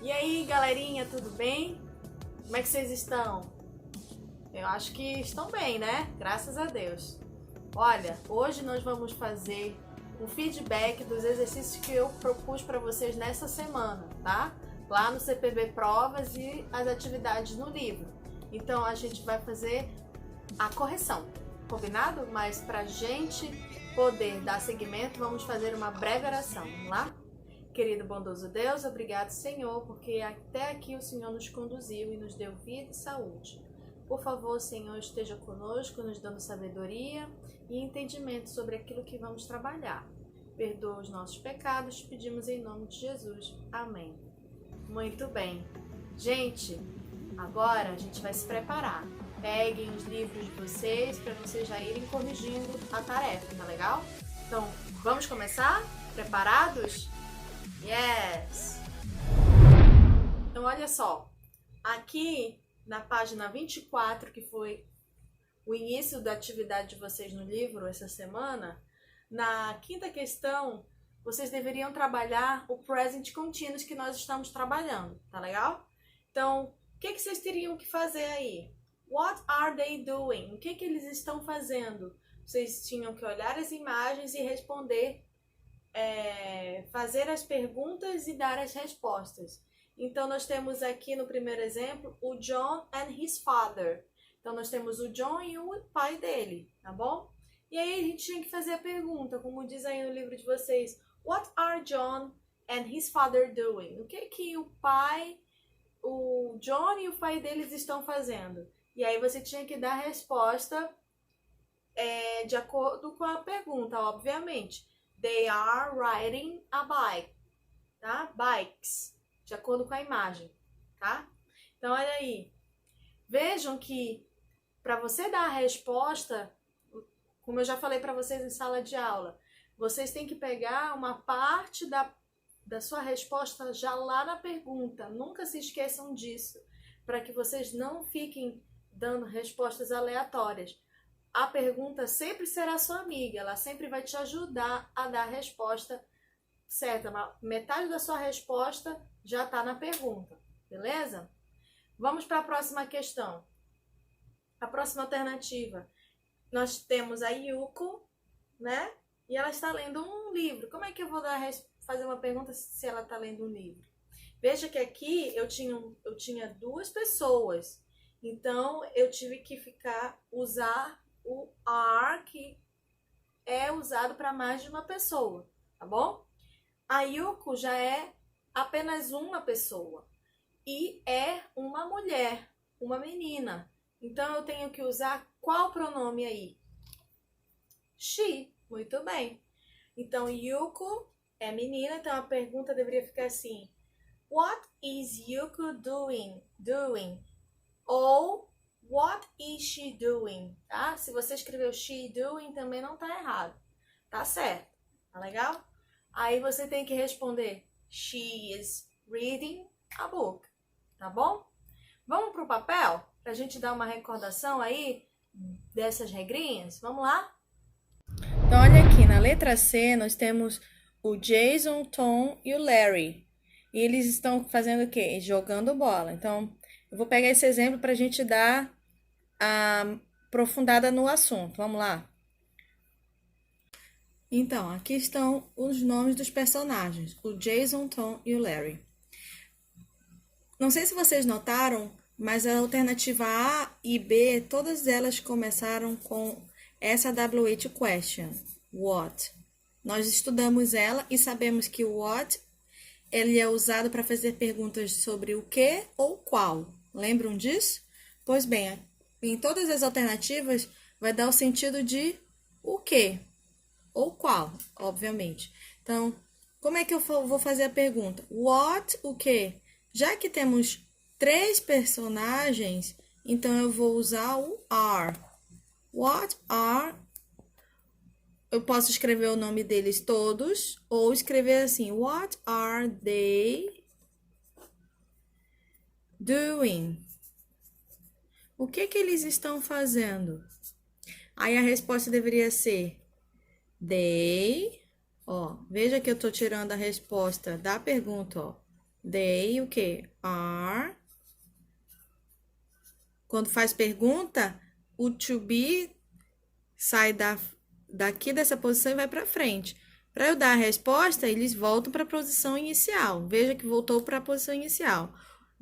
E aí, galerinha, tudo bem? Como é que vocês estão? Eu acho que estão bem, né? Graças a Deus. Olha, hoje nós vamos fazer um feedback dos exercícios que eu propus para vocês nessa semana, tá? Lá no CPB Provas e as atividades no livro. Então a gente vai fazer a correção, combinado? Mas pra gente poder dar seguimento, vamos fazer uma breve oração, vamos lá? Querido bondoso Deus, obrigado, Senhor, porque até aqui o Senhor nos conduziu e nos deu vida e saúde. Por favor, Senhor, esteja conosco, nos dando sabedoria e entendimento sobre aquilo que vamos trabalhar. Perdoa os nossos pecados, pedimos em nome de Jesus. Amém. Muito bem. Gente, agora a gente vai se preparar. Peguem os livros de vocês para vocês já irem corrigindo a tarefa, tá legal? Então, vamos começar? Preparados? Yes! Então, olha só. Aqui na página 24, que foi o início da atividade de vocês no livro essa semana, na quinta questão, vocês deveriam trabalhar o present continuous que nós estamos trabalhando, tá legal? Então, o que vocês teriam que fazer aí? What are they doing? O que eles estão fazendo? Vocês tinham que olhar as imagens e responder, fazer as perguntas e dar as respostas. Então, nós temos aqui no primeiro exemplo o John and his father. Então, nós temos o John e o pai dele, tá bom? E aí, a gente tinha que fazer a pergunta, como diz aí no livro de vocês. What are John and his father doing? O que o John e o pai deles estão fazendo? E aí, você tinha que dar a resposta de acordo com a pergunta, obviamente. They are riding a bike, tá? Bikes, de acordo com a imagem, tá? Então, olha aí. Vejam que para você dar a resposta, como eu já falei para vocês em sala de aula, vocês têm que pegar uma parte da sua resposta já lá na pergunta. Nunca se esqueçam disso, para que vocês não fiquem dando respostas aleatórias. A pergunta sempre será sua amiga, ela sempre vai te ajudar a dar a resposta certa. Metade da sua resposta já está na pergunta, beleza? Vamos para a próxima questão. A próxima alternativa. Nós temos a Yuko, né? E ela está lendo um livro. Como é que eu vou fazer uma pergunta se ela está lendo um livro? Veja que aqui eu tinha duas pessoas. Então, eu tive que usar o are, que é usado para mais de uma pessoa, tá bom? A Yuko já é apenas uma pessoa e é uma mulher, uma menina. Então, eu tenho que usar qual pronome aí? She, muito bem. Então, Yuko é menina, então a pergunta deveria ficar assim: What is Yuko doing? Ou what is she doing? Tá? Se você escreveu she doing, também não tá errado. Tá certo. Tá legal? Aí você tem que responder she is reading a book. Tá bom? Vamos pro papel? Pra gente dar uma recordação aí dessas regrinhas? Vamos lá? Então, olha aqui, na letra C, nós temos o Jason, Tom e o Larry. E eles estão fazendo o quê? Jogando bola. Então, eu vou pegar esse exemplo para a gente dar a aprofundada no assunto. Vamos lá? Então, aqui estão os nomes dos personagens. O Jason, Tom e o Larry. Não sei se vocês notaram, mas a alternativa A e B, todas elas começaram com essa WH question. What? Nós estudamos ela e sabemos que o what ele é usado para fazer perguntas sobre o que ou qual. Lembram disso? Pois bem, em todas as alternativas vai dar o sentido de o que ou qual, obviamente. Então, como é que eu vou fazer a pergunta? What, o que? Já que temos 3 personagens, então eu vou usar o are. What are? Eu posso escrever o nome deles todos ou escrever assim: What are they doing? O que eles estão fazendo? Aí a resposta deveria ser they. Ó, veja que eu tô tirando a resposta da pergunta, ó. They, o quê? Are. Quando faz pergunta, o to be sai daqui dessa posição e vai para frente. Para eu dar a resposta, eles voltam para a posição inicial. Veja que voltou para a posição inicial.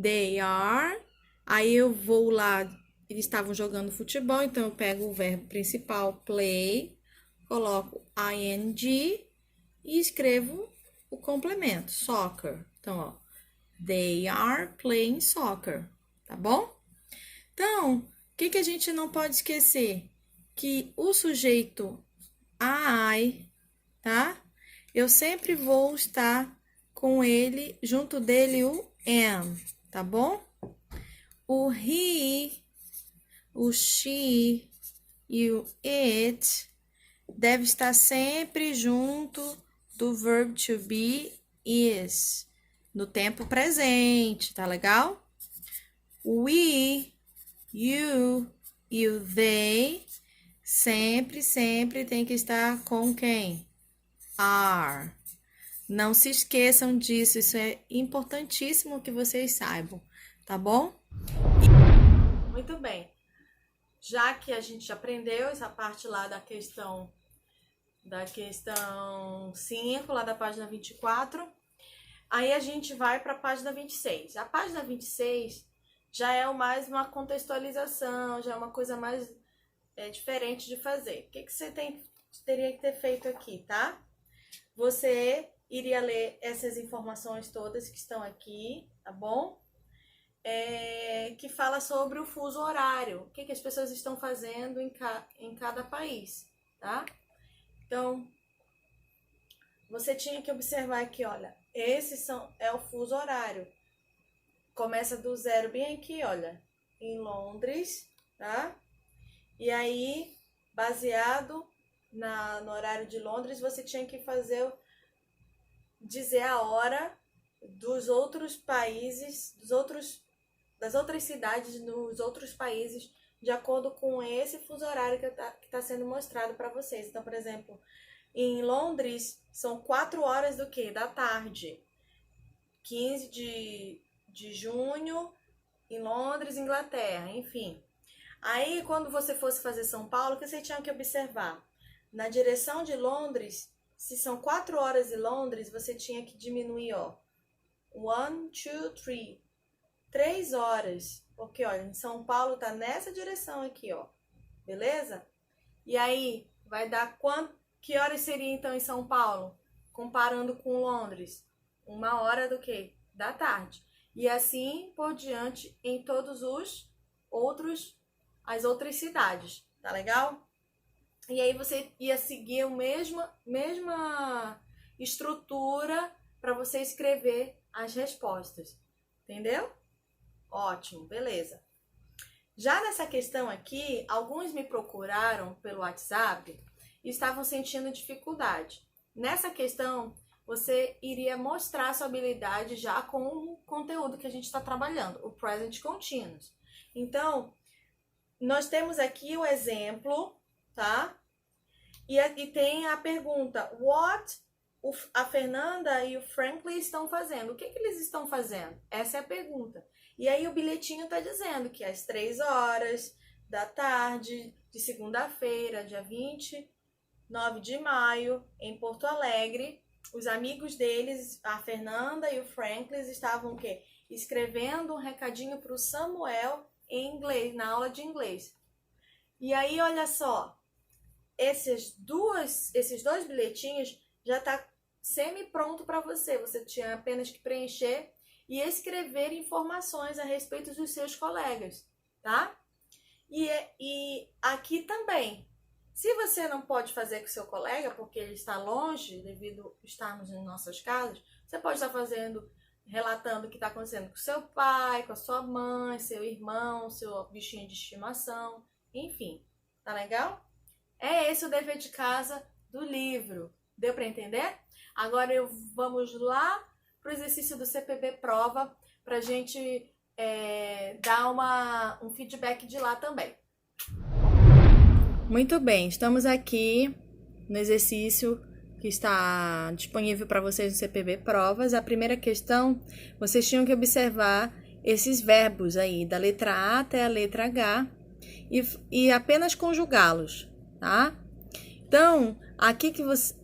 They are. Aí eu vou lá, eles estavam jogando futebol, então eu pego o verbo principal, play, coloco ing e escrevo o complemento, soccer. Então, ó, they are playing soccer, tá bom? Então, o que a gente não pode esquecer? Que o sujeito I, tá? Eu sempre vou estar com ele, junto dele o am, tá bom? O he, o she e o it deve estar sempre junto do verbo to be is, no tempo presente, tá legal? We, you e o they sempre tem que estar com quem? Are. Não se esqueçam disso, isso é importantíssimo que vocês saibam, tá bom? Muito bem. Já que a gente aprendeu essa parte lá da questão 5, lá da página 24, aí a gente vai para a página 26. A página 26 já é mais uma contextualização, já é uma coisa mais diferente de fazer. O que você teria que ter feito aqui, tá? Você iria ler essas informações todas que estão aqui, tá bom? Que fala sobre o fuso horário, o que as pessoas estão fazendo em cada país, tá? Então, você tinha que observar aqui, olha, é o fuso horário. Começa do zero bem aqui, olha, em Londres, tá? E aí, baseado no horário de Londres, você tinha que dizer a hora dos outros países, das outras cidades nos outros países, de acordo com esse fuso horário que está sendo mostrado para vocês. Então, por exemplo, em Londres, são 4 horas do quê? Da tarde. 15 de junho, em Londres, Inglaterra, enfim. Aí, quando você fosse fazer São Paulo, o que você tinha que observar? Na direção de Londres, se são 4 horas em Londres, você tinha que diminuir, ó. 1, 2, 3. 3 horas. Porque, olha, em São Paulo tá nessa direção aqui, ó. Beleza? E aí, vai dar que horas seria, então, em São Paulo? Comparando com Londres. 1 hora do quê? Da tarde. E assim por diante em todos as outras cidades, tá legal? E aí você ia seguir a mesma estrutura para você escrever as respostas, entendeu? Ótimo, beleza. Já nessa questão aqui, alguns me procuraram pelo WhatsApp e estavam sentindo dificuldade. Nessa questão, você iria mostrar sua habilidade já com o conteúdo que a gente está trabalhando, o Present Continuous. Então, nós temos aqui o exemplo, tá? E tem a pergunta, what a Fernanda e o Franklin estão fazendo? O que eles estão fazendo? Essa é a pergunta. E aí o bilhetinho está dizendo que às 3 horas da tarde de segunda-feira, dia 29 de maio, em Porto Alegre, os amigos deles, a Fernanda e o Franklin, estavam o quê? Escrevendo um recadinho para o Samuel em inglês, na aula de inglês. E aí, olha só, esses dois bilhetinhos já tá semi-pronto para você. Você tinha apenas que preencher e escrever informações a respeito dos seus colegas, tá? E aqui também, se você não pode fazer com o seu colega, porque ele está longe, devido a estarmos em nossas casas, você pode estar relatando o que está acontecendo com seu pai, com a sua mãe, seu irmão, seu bichinho de estimação, enfim, tá legal? É esse o dever de casa do livro. Deu para entender? Agora vamos lá para o exercício do CPB Prova, para a gente dar um feedback de lá também. Muito bem, estamos aqui no exercício que está disponível para vocês no CPB Provas. A primeira questão, vocês tinham que observar esses verbos aí, da letra A até a letra H, e apenas conjugá-los, tá? Então, aqui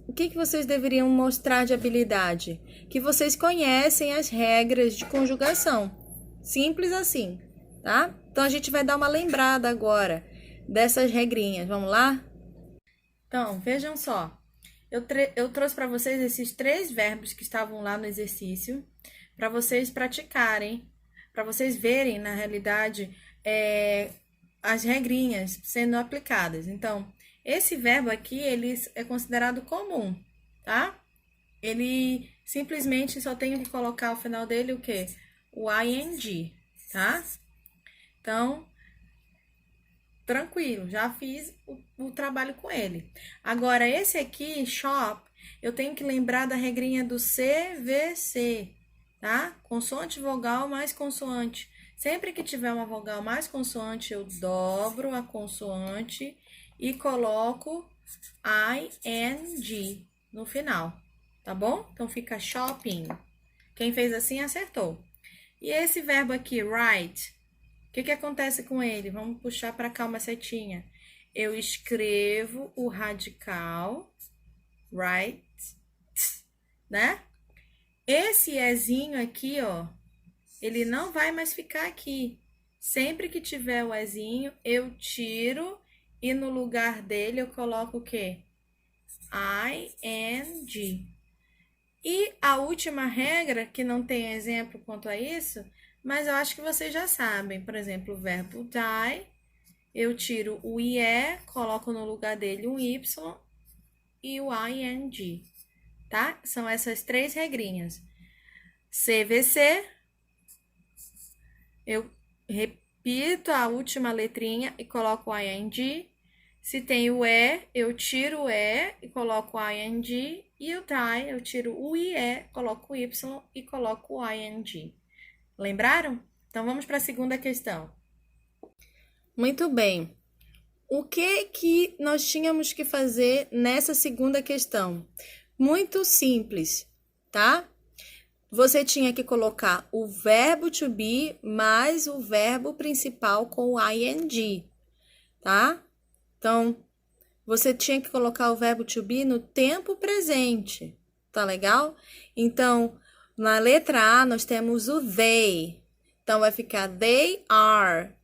o que vocês deveriam mostrar de habilidade? Que vocês conhecem as regras de conjugação. Simples assim, tá? Então, a gente vai dar uma lembrada agora dessas regrinhas. Vamos lá? Então, vejam só. Eu trouxe para vocês esses 3 verbos que estavam lá no exercício, para vocês praticarem, para vocês verem, na realidade, as regrinhas sendo aplicadas. Então, esse verbo aqui, ele é considerado comum, tá? Ele simplesmente só tem que colocar ao final dele o quê? O ing, tá? Então, tranquilo, já fiz o trabalho com ele. Agora, esse aqui, shop, eu tenho que lembrar da regrinha do CVC, tá? Consoante, vogal mais consoante. Sempre que tiver uma vogal mais consoante, eu dobro a consoante e coloco ing no final, tá bom? Então, fica shopping. Quem fez assim, acertou. E esse verbo aqui, write, o que acontece com ele? Vamos puxar para cá uma setinha. Eu escrevo o radical, write, né? Esse ezinho aqui, ó, ele não vai mais ficar aqui. Sempre que tiver o ezinho, eu tiro e no lugar dele eu coloco o quê? ing. E a última regra, que não tem exemplo quanto a isso, mas eu acho que vocês já sabem. Por exemplo, o verbo die, eu tiro o IE, coloco no lugar dele um Y e o ING, tá? São essas 3 regrinhas. CVC, eu repito a última letrinha e coloco o ING. Se tem o E, eu tiro o E e coloco o ING. E o die, eu tiro o IE, coloco o Y e coloco o ING. Lembraram? Então, vamos para a segunda questão. Muito bem. O que nós tínhamos que fazer nessa segunda questão? Muito simples, tá? Você tinha que colocar o verbo to be mais o verbo principal com o ing, tá? Então, você tinha que colocar o verbo to be no tempo presente, tá legal? Então, na letra A, nós temos o they. Então, vai ficar they are.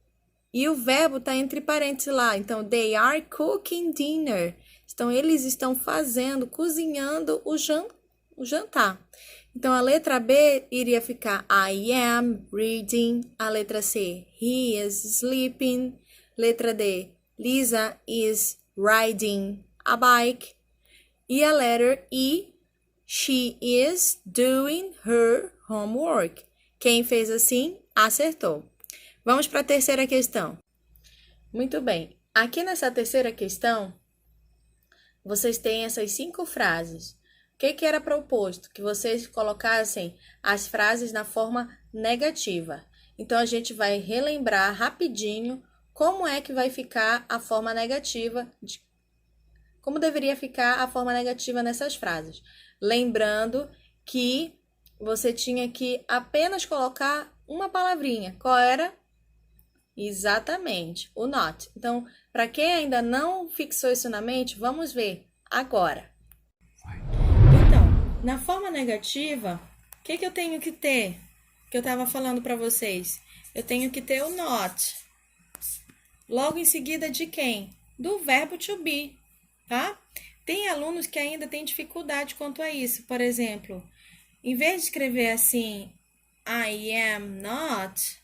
E o verbo está entre parênteses lá. Então, they are cooking dinner. Então, eles estão cozinhando o jantar. Então, a letra B iria ficar I am reading. A letra C, he is sleeping. Letra D, Lisa is riding a bike. E a letra E, she is doing her homework. Quem fez assim, acertou. Vamos para a terceira questão. Muito bem. Aqui nessa terceira questão, vocês têm essas 5 frases. O que era proposto? Que vocês colocassem as frases na forma negativa. Então, a gente vai relembrar rapidinho como é que vai ficar a forma negativa, como deveria ficar a forma negativa nessas frases. Lembrando que você tinha que apenas colocar uma palavrinha. Qual era? Exatamente, o not. Então, para quem ainda não fixou isso na mente, vamos ver agora. Então, na forma negativa, o que eu tenho que ter? Que eu estava falando para vocês. Eu tenho que ter o not. Logo em seguida de quem? Do verbo to be, tá? Tem alunos que ainda têm dificuldade quanto a isso. Por exemplo, em vez de escrever assim, I am not,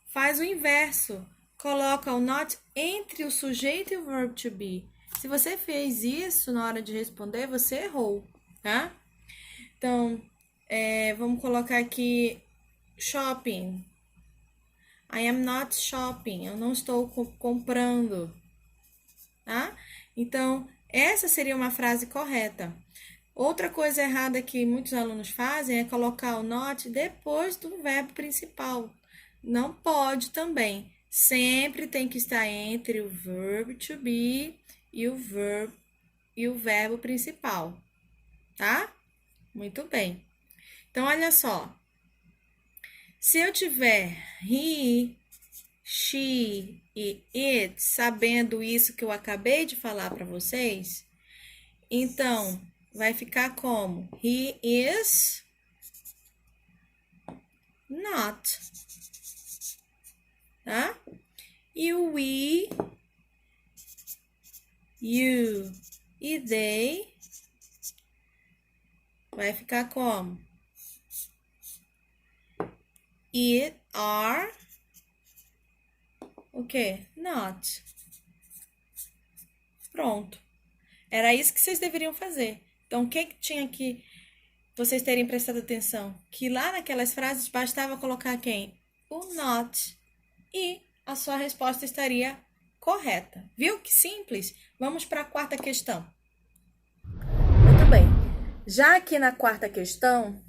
faz o inverso. Coloca o not entre o sujeito e o verbo to be. Se você fez isso na hora de responder, você errou, tá? Então, vamos colocar aqui shopping. I am not shopping. Eu não estou comprando, tá? Então, essa seria uma frase correta. Outra coisa errada que muitos alunos fazem é colocar o not depois do verbo principal. Não pode também. Sempre tem que estar entre o verbo to be e o verb e o verbo principal, tá? Muito bem. Então, olha só. Se eu tiver he, she e it, sabendo isso que eu acabei de falar para vocês, então vai ficar como? He is not, tá? E o we, you e they vai ficar como? It, are, o quê? Not. Pronto. Era isso que vocês deveriam fazer. Então, o que tinha que vocês terem prestado atenção? Que lá naquelas frases bastava colocar quem? O not. E a sua resposta estaria correta. Viu que simples? Vamos para a quarta questão. Muito bem. Já aqui na quarta questão,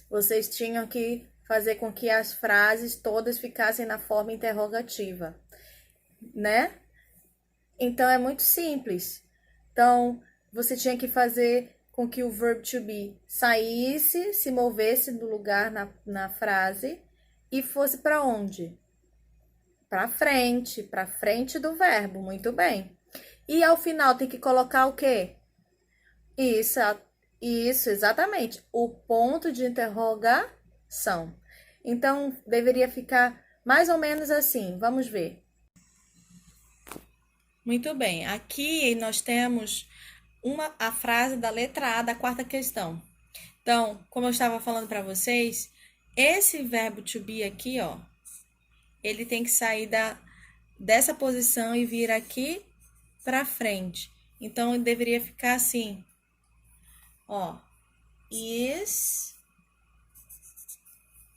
vocês tinham que fazer com que as frases todas ficassem na forma interrogativa, né? Então, é muito simples. Então, você tinha que fazer com que o verb to be saísse, se movesse do lugar na frase e fosse para onde? Para frente do verbo, muito bem. E ao final tem que colocar o quê? Isso, exatamente. O ponto de interrogação. Então, deveria ficar mais ou menos assim. Vamos ver. Muito bem. Aqui nós temos a frase da letra A da quarta questão. Então, como eu estava falando para vocês, esse verbo to be aqui, ó, ele tem que sair dessa posição e vir aqui para frente. Então, ele deveria ficar assim, ó, is,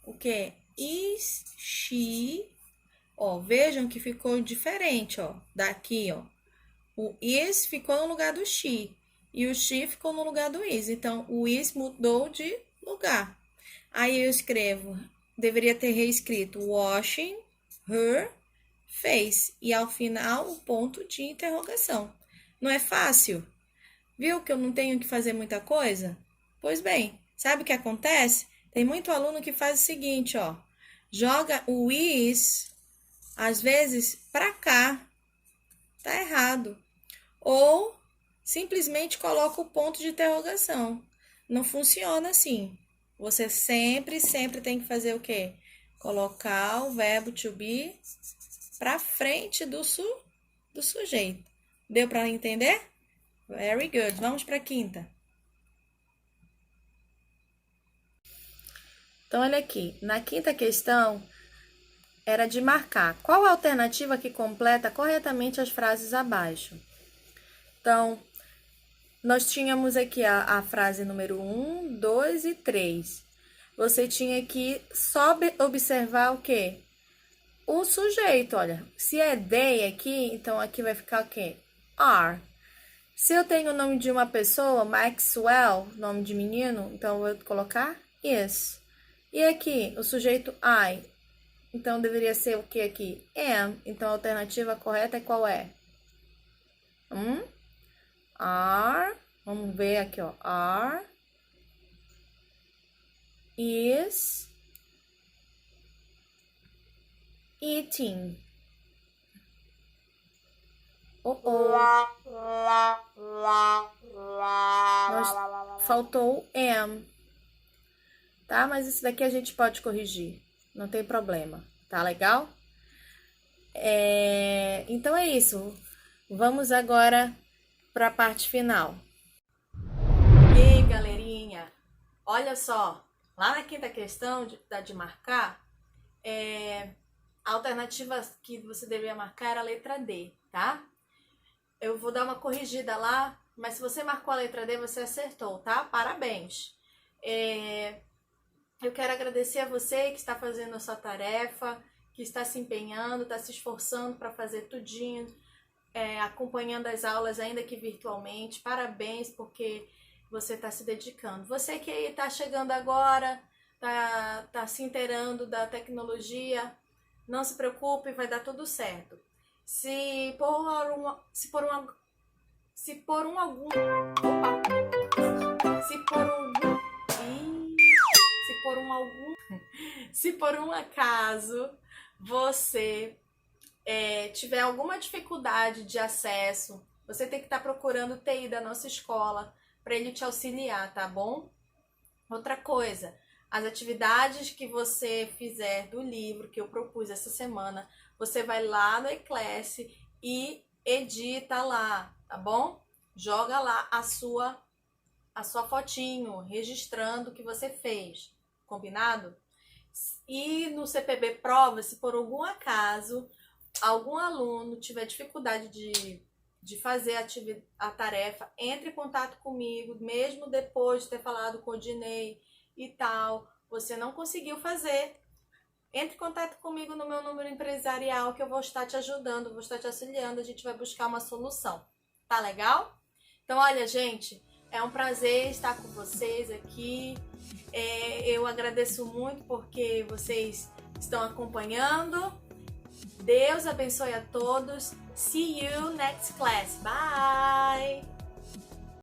o quê? Is she, ó, vejam que ficou diferente, ó, daqui, ó. O is ficou no lugar do she e o she ficou no lugar do is. Então, o is mudou de lugar. Aí eu escrevo, deveria ter reescrito washing her face e ao final o ponto de interrogação. Não é fácil? Viu que eu não tenho que fazer muita coisa? Pois bem, sabe o que acontece? Tem muito aluno que faz o seguinte, ó. Joga o is, às vezes, para cá. Tá errado. Ou simplesmente coloca o ponto de interrogação. Não funciona assim. Você sempre tem que fazer o quê? Colocar o verbo to be para frente do sujeito. Deu para entender? Very good. Vamos para a quinta. Então, olha aqui. Na quinta questão, era de marcar qual a alternativa que completa corretamente as frases abaixo. Então, nós tínhamos aqui a frase número 1, 2 e 3. Você tinha que só observar o quê? O sujeito, olha. Se é they aqui, então aqui vai ficar o quê? Are. Se eu tenho o nome de uma pessoa, Maxwell, nome de menino, então eu vou colocar is. E aqui, o sujeito I. Então, deveria ser o que aqui? Am. Então, a alternativa correta é qual é? Are. Vamos ver aqui, ó. Are. Is. Eating. Faltou am. Tá? Mas isso daqui a gente pode corrigir. Não tem problema. Tá legal? Então é isso. Vamos agora para a parte final. E aí, galerinha? Olha só. Lá na quinta questão de marcar, a alternativa que você deveria marcar era a letra D, tá? Eu vou dar uma corrigida lá, mas se você marcou a letra D, você acertou, tá? Parabéns! Eu quero agradecer a você que está fazendo a sua tarefa, que está se empenhando, está se esforçando para fazer tudinho, acompanhando as aulas ainda que virtualmente. Parabéns, porque você está se dedicando. Você que aí está chegando agora, tá se inteirando da tecnologia, não se preocupe, vai dar tudo certo. Se por Se por um algum... Opa! Se por um... Se por um algum... Se por um acaso você tiver alguma dificuldade de acesso, você tem que estar procurando o TI da nossa escola para ele te auxiliar, tá bom? Outra coisa, as atividades que você fizer do livro que eu propus essa semana, você vai lá no Eclasse e edita lá, tá bom? Joga lá a sua fotinho, registrando o que você fez, combinado? E no CPB Prova, se por algum acaso algum aluno tiver dificuldade de fazer a tarefa, entre em contato comigo, mesmo depois de ter falado com o Dinei e tal, você não conseguiu fazer, entre em contato comigo no meu número empresarial que eu vou estar te ajudando, vou estar te auxiliando, a gente vai buscar uma solução. Tá legal? Então, olha, gente, é um prazer estar com vocês aqui. Eu agradeço muito porque vocês estão acompanhando. Deus abençoe a todos. See you next class. Bye!